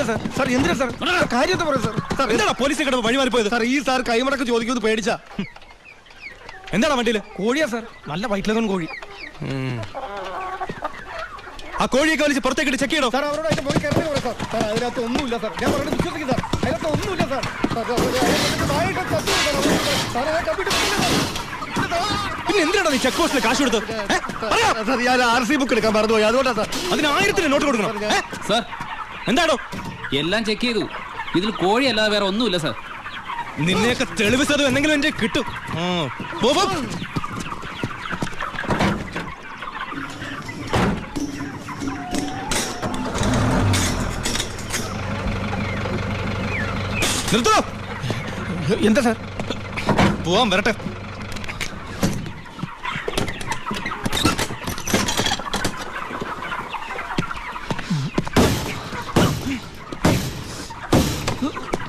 Sir. Sir എന്തിനാ sir? കാര്യത്തെ പറയും സാർ. സാർ എന്താണ് പോലീസിൽ കിടന്ന് വഴിമാറിപ്പോയത്? സാർ ഈ സാർ കൈമടക്ക് ചോദിക്കുന്നത് പേടിച്ചാ. എന്താണ് വണ്ടിയില്? കോഴിയാ സാർ, നല്ല വയറ്റിലൊന്നും കോഴി. ആ കോഴിയൊക്കെ വലിച്ച് പുറത്തേക്ക് ചെക്ക് ചെയ്യണോ? സാർ അവരോട് അതിന്റെ പോയി കയറി പറയും സാർ. സാർ അതിനകത്ത് ഒന്നുമില്ല സാർ, ഞാൻ പറഞ്ഞത് വിശ്വസിക്കും സാർ. അതിനകത്ത് ഒന്നുമില്ല സാർ. പിന്നെ എന്തിനാണ് നീ ചെക്ക് പോസ്റ്റിൽ കാശ് കൊടുത്തത്? സാർ ഞാൻ RC ബുക്ക് എടുക്കാൻ മറന്നുപോയി, അതുകൊണ്ടാ സാർ. അതിന് 1000 നോട്ട് കൊടുക്കണം. സാർ എന്താണോ? എല്ലാം ചെക്ക് ചെയ്തു, ഇതിൽ കോഴി അല്ലാതെ വേറെ ഒന്നുമില്ല സാർ. നിന്നെയൊക്കെ തെളിവ് സത് എന്തെങ്കിലും എന്റെ കിട്ടും. നിർത്തോ. എന്താ സാർ? പോവാൻ വരട്ടെ.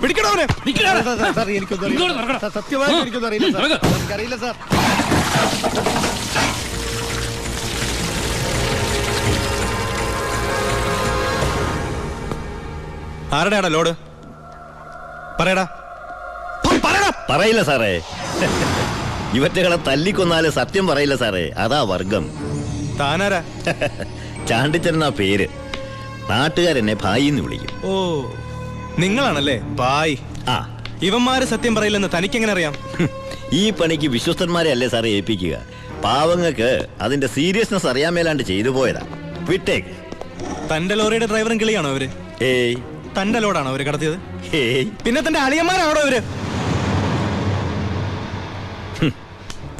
പിടിക്കണവനെ. സാർ എനിക്കൊന്നും സത്യമായിട്ട് എനിക്കൊന്നും അറിയില്ല സാർ. എനിക്കറിയില്ല സാർ. ആരുടെയാടാ ലോഡ്? പറയടാ. പറയില്ല സാറേ. ഇവറ്റകളെ തല്ലിക്കൊന്നാല് സത്യം പറയില്ല സാറേ, അതാ വർഗം. താനാരാ? ചാണ്ടിച്ചനാ പേര്. നാട്ടുകാരെന്നെ ഭായിന്ന് വിളിക്കും. ഓ, നിങ്ങളാണല്ലേ ബായ്. ആ, ഇവന്മാര് സത്യം പറയില്ലെന്ന് തനിക്കെങ്ങനെ അറിയാം? ഈ പണിക്ക് വിശ്വസ്തന്മാരെ അല്ലേ സാറേ ഏൽപ്പിക്കുക. പാവങ്ങൾക്ക് അതിന്റെ സീരിയസ്നെസ് അറിയാൻ മേലാണ്ട് ചെയ്തു പോയതാ. വിട്ടേക്ക്. തന്റെ ലോറിയുടെ ഡ്രൈവറും കിളിയാണോ അവര്? ഏയ്, തന്റെ ലോഡാണോ അവര് കടത്തിയത്? ഏയ്, പിന്നെ തന്റെ അളിയന്മാരാണോ അവര്?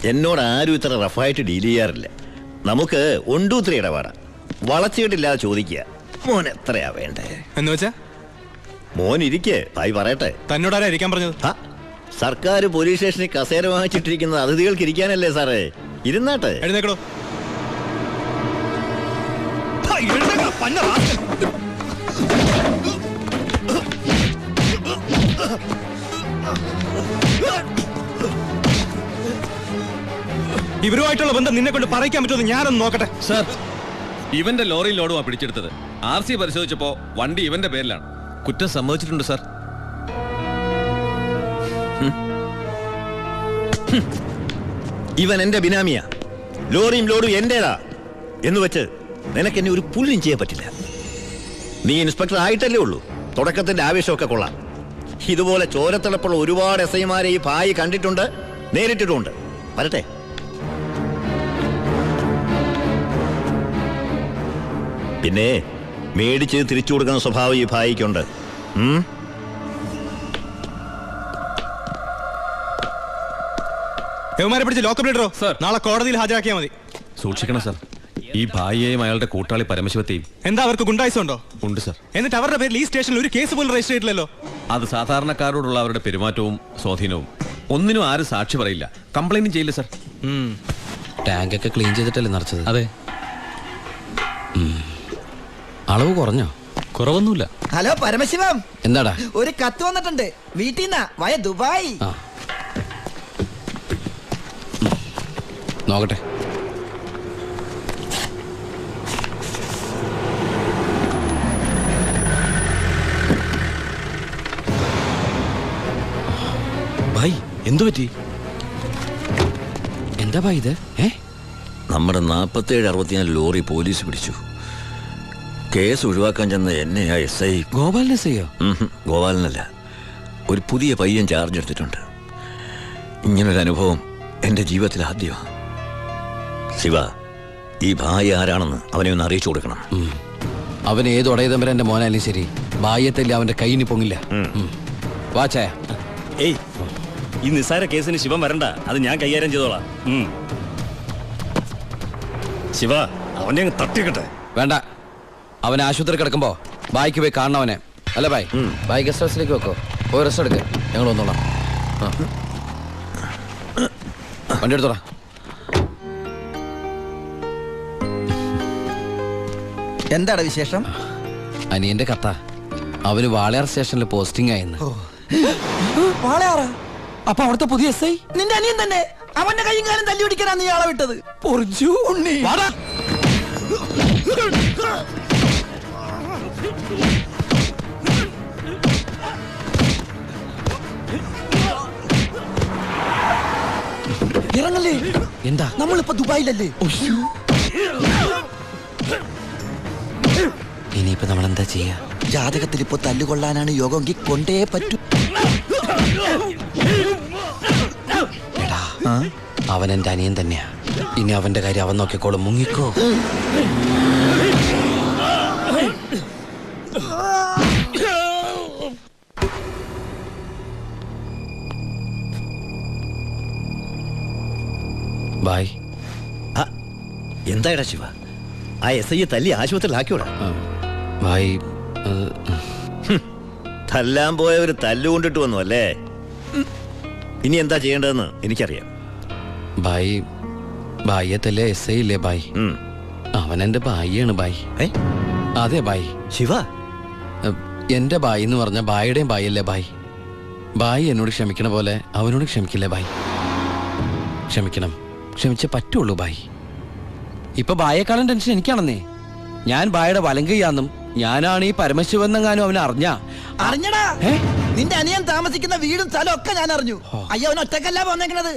എന്നോട് ആരും ഇത്ര റഫായിട്ട് ഡീൽ ചെയ്യാറില്ല. നമുക്ക് 1 2 3 ഇടപാടാ. വളച്ചിട്ടില്ലാതെ ചോദിക്കുക, മോൻ എത്രയാ വേണ്ടേ എന്ന് വെച്ചാ? മോൻ ഇരിക്കേ, ഭായി പറയട്ടെ. തന്നോടാരാ ഇരിക്കാൻ പറഞ്ഞത്? സർക്കാർ പോലീസ് സ്റ്റേഷനിൽ കസേര വാങ്ങിച്ചിട്ടിരിക്കുന്നത് അതിഥികൾക്ക് ഇരിക്കാനല്ലേ സാറേ? ഇരുന്നാട്ടെ. എഴുന്നേക്കടോ. ഇവരുമായിട്ടുള്ള ബന്ധം നിന്നെ കൊണ്ട് പറയിക്കാൻ പറ്റുമെന്ന് ഞാനൊന്ന് നോക്കട്ടെ. സാർ, ഇവന്റെ ലോറി ലോഡുമാ പിടിച്ചെടുത്തത്. RC പരിശോധിച്ചപ്പോ വണ്ടി ഇവന്റെ പേരിലാണ്. കുറ്റം സമ്മതിച്ചിട്ടുണ്ട് സാർ. ഇവൻ എന്റെ ബിനാമിയാ. ലോറിയും ലോഡും എന്റേതാ എന്ന് വെച്ച് നിനക്ക് എന്നെ ഒരു പുല്ലും ചെയ്യാൻ പറ്റില്ല. നീ ഇൻസ്പെക്ടർ ആയിട്ടല്ലേ ഉള്ളൂ. തുടക്കത്തിന്റെ ആവേശമൊക്കെ കൊള്ളാം. ഇതുപോലെ ചോരത്തിളപ്പുള്ള ഒരുപാട് SI-മാരെ ഈ ഭായി കണ്ടിട്ടുണ്ട്, നേരിട്ടിട്ടുണ്ട്. വരട്ടെ. പിന്നെ മേടിച്ച് തിരിച്ചു കൊടുക്കുന്ന സ്വഭാവം ഈ ഭായിക്കുണ്ട്. യവന്മാരെ പിടിച്ച് ലോക്കപ്പിലിട്ടോ. സർ, നാളെ കോടതിയിൽ ഹാജരാക്കിയാൽ മതി. സൂക്ഷിക്കണം സാർ. ഈ ഭായിയെയും അയാളുടെ കൂട്ടാളി പരമശിവത്തെയും. എന്താ അവർക്ക് ഗുണ്ടായിസം ഉണ്ടോ? ഉണ്ട് സാർ. എന്നിട്ട് അവരുടെ പേരിൽ ഈ സ്റ്റേഷനിൽ ഒരു കേസ് പോലും രജിസ്റ്റർ ചെയ്തില്ലല്ലോ. അത് സാധാരണക്കാരോടുള്ള അവരുടെ പെരുമാറ്റവും സ്വാധീനവും. ഒന്നിനും ആരും സാക്ഷി പറയില്ല, കംപ്ലൈന്റും ചെയ്യില്ല സാർ. ടാങ്കൊക്കെ ക്ലീൻ ചെയ്തിട്ടല്ലേ നിറച്ചത്? അതെ. അളവ് കുറഞ്ഞോ? കുറവൊന്നുമില്ല. ഹലോ പരമശിവം, എന്താടാ? ഒരു കത്ത് വന്നിട്ടുണ്ട് വീട്ടിൽ നിന്നാ, വയ ദുബായ്. നോക്കട്ടെ. ഭായ്, എന്തു പറ്റി? എന്താ ഭായ് ഇത്? നമ്മുടെ 47-64 ലോറി പോലീസ് പിടിച്ചു. കേസ് ഒഴിവാക്കാൻ ചെന്ന എന്നെയാ SI. ഗോപാലിനെ ചെയ്യോ? ഗോപാലനല്ല, ഒരു പുതിയ പയ്യൻ ചാർജ് എടുത്തിട്ടുണ്ട്. ഇങ്ങനൊരു അനുഭവം എൻ്റെ ജീവിതത്തിൽ ആദ്യമാണ്. ശിവ, ഈ ഭായി ആരാണെന്ന് അവനെ ഒന്ന് അറിയിച്ചു കൊടുക്കണം. അവൻ ഏത് ഉടയതമ്പര എന്റെ മോനായാലും ശരി, ഭായത്തല്ലേ അവന്റെ കൈയിന് പൊങ്ങില്ല. വാച്ചായ. ഏയ്, ഈ നിസ്സാര കേസിന് ശിവൻ വരണ്ട, അത് ഞാൻ കൈകാര്യം ചെയ്തോളാം. ശിവ, അവനെ അങ്ങ് തട്ടിക്കട്ടെ. വേണ്ട, അവൻ ആശുപത്രി കിടക്കുമ്പോ ബായിക്ക് പോയി കാണണവനെ. അല്ല ബായ്, ബായ് ഗസ്റ്റ് ഹൗസിലേക്ക് വെക്കോ. പോയി റെസ്റ്റ് എടുക്ക്, ഞങ്ങൾ വന്നോളാം. വണ്ടി എടുത്തോളാം. എന്താണ് വിശേഷം? അനിയന്റെ കഥ. അവന് വാളയാർ സ്റ്റേഷനിൽ പോസ്റ്റിംഗ് ആയെന്ന്. വാളയാറ്? അപ്പൊ അവിടുത്തെ പുതിയ SI നിന്റെ അനിയൻ തന്നെ. അവന്റെ കൈയും കാലം തല്ലി പിടിക്കാനാ നീ ആളെ വിട്ടത്. പൊറിച്ചു ഉണ്ണി. ഇറങ്ങല്ലേ. എന്താ? നമ്മളിപ്പോ ദുബായിലല്ലേ. ഇനിയിപ്പോ നമ്മൾ എന്താ ചെയ്യാ? ജാതകത്തിൽ ഇപ്പൊ തല്ലുകൊള്ളാനാണ് യോഗമെങ്കിൽ കൊണ്ടേ പറ്റൂ. എടാ, അവൻ എന്റെ അനിയൻ തന്നെയാ. ഇനി അവന്റെ കാര്യം അവൻ നോക്കിക്കോളും. മുങ്ങിക്കോ. ബായ്. എന്തായടാ ശിവ, ആ SI തല്ലി ആശുപത്രിയിലാക്കിയോടാ? ബായ്, തല്ലാൻ പോയവര് തല്ലുകൊണ്ടിട്ട് വന്നു അല്ലേ? ഇനി എന്താ ചെയ്യേണ്ടതെന്ന് എനിക്കറിയാം. ബായ്, ബായ്യത്തല്ലേ SI ഇല്ലേ ബായ്? അവൻ എന്റെ ബായിയാണ് ബായ്. അതെ ബായ്. ശിവ, എന്റെ ബായി എന്ന് പറഞ്ഞ ബായിയുടെയും ബായല്ലേ ബായ്? ബായി എന്നോട് ക്ഷമിക്കണ പോലെ അവനോട് ക്ഷമിക്കില്ലേ ബായ്? ക്ഷമിക്കണം, ക്ഷമിച്ചേ പറ്റുള്ളൂ ബായ്. ഇപ്പൊ ബായേക്കാളും ടെൻഷൻ എനിക്കാണെന്നേ. ഞാൻ ബായുടെ വലങ്കയാന്നും ഞാനാണ് ഈ പരമശിവനെങ്ങാനും അവനെ അറിഞ്ഞടാ. നിന്റെ അനിയൻ താമസിക്കുന്ന വീടും സ്ഥലം ഒക്കെ ഞാൻ അറിഞ്ഞു. അയ്യോ, അവൻ ഒറ്റക്കല്ല പോന്നേക്കണത്.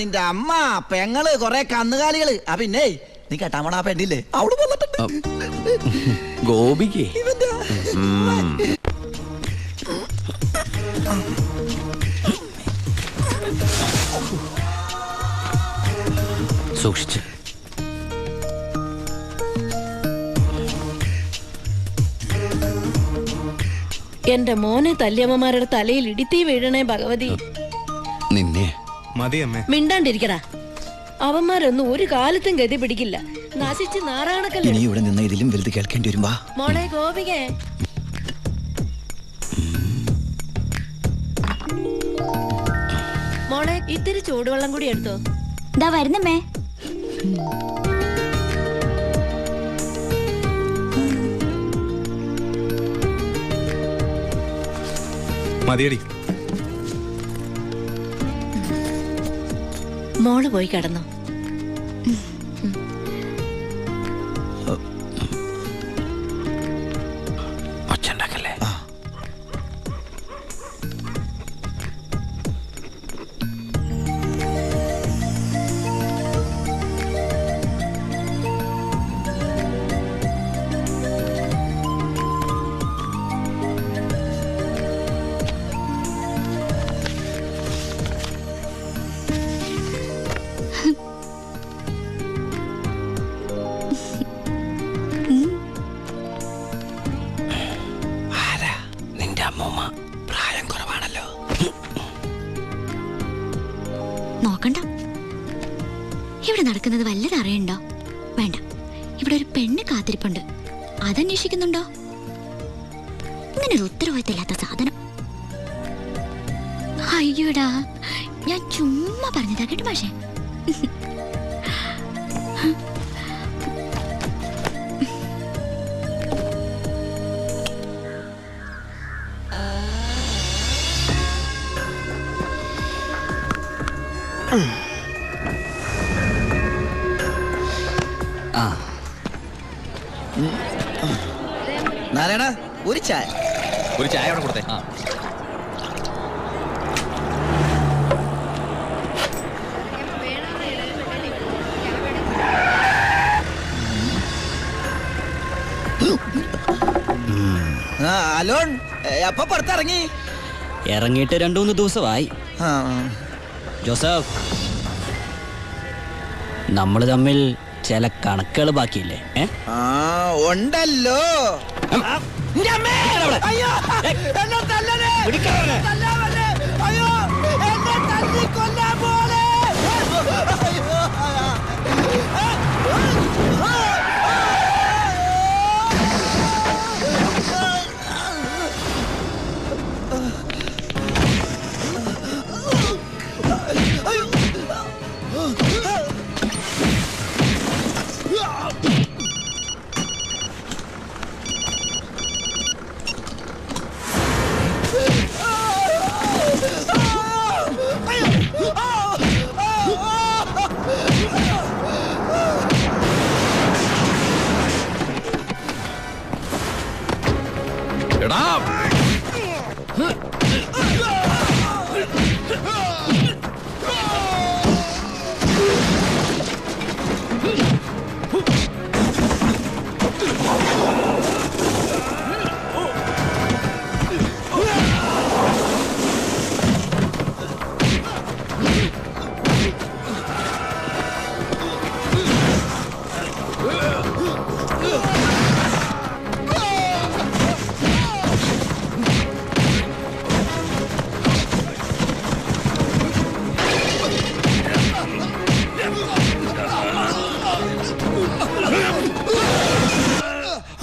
നിന്റെ അമ്മ, പെങ്ങള്, കൊറേ കന്നുകാലികള്. പിന്നെ നീ കേട്ടാമണ ആ പെണ്ണില്ലേ, അവിടെ വന്നിട്ടുണ്ട്. ഗോപിക്ക് സൂക്ഷിച്ച്. എന്റെ മോനെ തല്ലിയമ്മമാരുടെ തലയിൽ ഇടിത്തീ വീഴണേ ഭഗവതി. നിന്നെ മതി അമ്മേ. മിണ്ടാണ്ടിരിക്കടാ. അവന്മാരൊന്നും ഒരു കാലത്തും ഗതി പിടിക്കില്ല. നശിച്ച് നാറാണക്കല്ലേ. ഇനി ഇവിടെ നിന്ന് ഇതിലും വലുത് കേൾക്കേണ്ടി വരുമ്പോ. മോളെ ഗോപികേ, മോളെ ഇത്തിരി ചൂടുവെള്ളം കൂടി എടുത്തോ. ദാ വരുന്നമ്മേ. മതിയടി. മോള് പോയി കിടന്നോ. ഒച്ചണ്ടാക്കല്ലേ. പ്രായം കുറവാണല്ലോ. നോക്കണ്ട. ഇവിടെ നടക്കുന്നത് വല്ലത് അറിയണ്ടോ? വേണ്ട. ഇവിടെ ഒരു പെണ്ണ് കാത്തിരിപ്പുണ്ട്. അതന്വേഷിക്കുന്നുണ്ടോ? ഇങ്ങനെ ഒരു ഉത്തരവാദിത്തമില്ലാത്ത സാധനം. അയ്യോടാ, ഞാൻ ചുമ്മാ പറഞ്ഞതാ കേട്ടോ പക്ഷേ. നാരായണ, ഒരു ചായ. ഒരു ചായ അവിടെ കൊടുത്തേ. അലോൺ അപ്പൊ പുറത്തിറങ്ങി. ഇറങ്ങിയിട്ട് 2-3 ദിവസമായി. ജോസഫ്, നമ്മൾ തമ്മിൽ ചില കണക്കുകൾ ബാക്കിയില്ലേ? ഉണ്ടല്ലോ.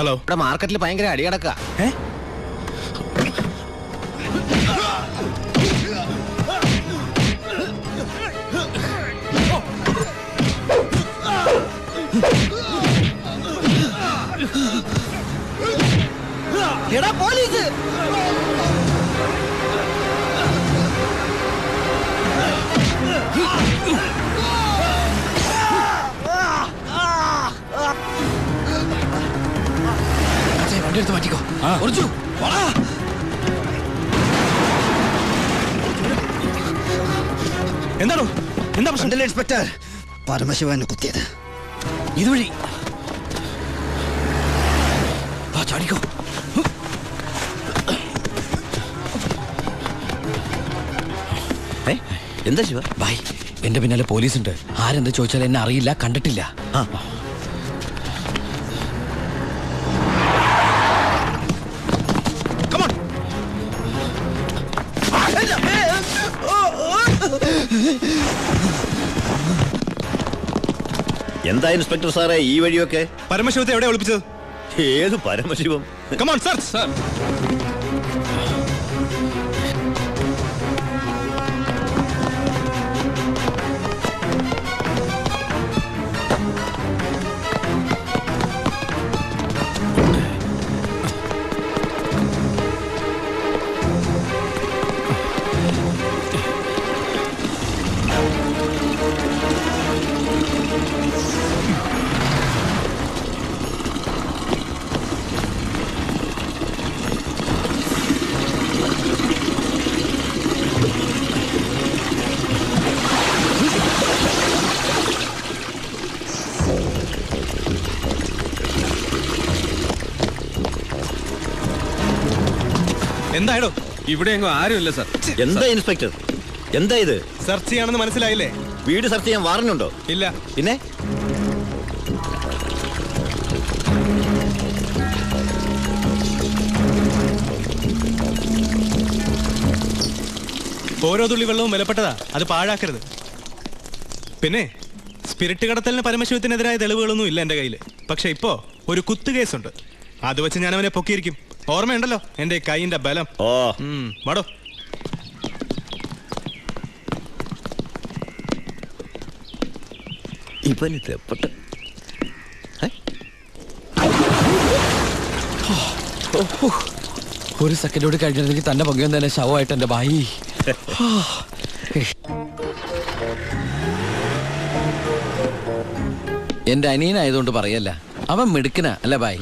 ഹലോ. ഇവിടെ മാർക്കറ്റിൽ ഭയങ്കര അടിയടക്ക. എടാ പോലീസ്! വണ്ടി എടുത്ത് മാറ്റിക്കോ. എന്താണോ എന്താ പ്രശ്നം? ഇൻസ്പെക്ടർ, പരമശിവനെ കുത്തിയത് ഇതുവഴി ചാടിക്കോ. എന്താ ശിവ? ബായ്, എന്റെ പിന്നാലെ പോലീസുണ്ട്. ആരെന്ത് ചോദിച്ചാൽ എന്നെ അറിയില്ല, കണ്ടിട്ടില്ല. എന്താ ഇൻസ്പെക്ടർ സാറേ ഈ വഴിയൊക്കെ? പരമശിവത്തെ എവിടെ ഒളിപ്പിച്ചത്? ഏത് പരമശിവം? Come on sir. സാർ, എന്തായാലോ ഇവിടെ എങ്ങും ആരുമില്ല സാർ. എന്താ ഇൻസ്പെക്ടർ, എന്താ ഇത്? സെർച്ച് ചെയ്യാണെന്ന് മനസ്സിലായില്ലേ? വീട് സെർച്ച് ചെയ്യാൻ വാറണ്ടുണ്ടോ? ഇല്ല. പിന്നെ ഓരോ തുള്ളി വെള്ളവും വിലപ്പെട്ടതാ, അത് പാഴാക്കരുത്. പിന്നെ സ്പിരിറ്റ് കടത്തലിന് പരമശിവത്തിനെതിരായ തെളിവുകളൊന്നും ഇല്ല എന്റെ കയ്യില്. പക്ഷെ ഇപ്പോ ഒരു കുത്തു കേസുണ്ട്. അത് വെച്ച് ഞാൻ അവനെ പൊക്കിയിരിക്കും. ഓർമ്മയുണ്ടല്ലോ എന്റെ കൈയിന്റെ ബലം. ഓ വാടോ. ഇവനിത് എപ്പട്ട് ഒരു സെക്കൻഡ് കൂടി കഴിഞ്ഞിരുന്നെങ്കിൽ തന്നെ പൊങ്ങിയും തന്നെ ശവമായിട്ട് എന്റെ ബായി. എന്റെ അനിയനായതുകൊണ്ട് പറയല്ല, അവൻ മിടുക്കനാ അല്ല ബായ്?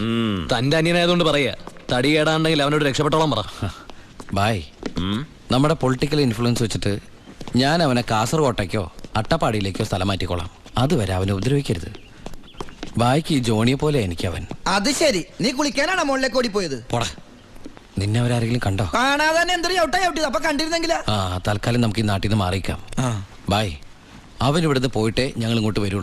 തന്റെ അനിയനായതുകൊണ്ട് പറയാ. തടി കേടാണ്ടെങ്കിൽ അവനോട് രക്ഷപ്പെട്ടോളം പറ. ബായ്, നമ്മുടെ പൊളിറ്റിക്കൽ ഇൻഫ്ലുവൻസ് വെച്ചിട്ട് ഞാൻ അവനെ കാസർകോട്ടേക്കോ അട്ടപ്പാടിയിലേക്കോ സ്ഥലം മാറ്റിക്കോളാം. അതുവരെ അവനെ ഉപദ്രവിക്കരുത്. ബായ്ക്ക് ഈ ജോണിയെ പോലെ എനിക്ക് അവൻ. അത് ശരി, നീ കുളിക്കാനാണോ മുകളിലേക്ക് ഓടിപ്പോയത്? പോടാ. നിന്നെ അവരാരെങ്കിലും കണ്ടോ? കാണാതെ തന്നെ എന്തൊരു ചവിട്ടിയത്. അപ്പൊ കണ്ടിരുന്നെങ്കിലാ. തൽക്കാലം നമുക്ക് ഈ നാട്ടിൽ നിന്ന് മാറിക്കാം. ബായ്, അവൻ ഇവിടുന്ന് പോയിട്ടേ ഞങ്ങൾ ഇങ്ങോട്ട് വരൂ.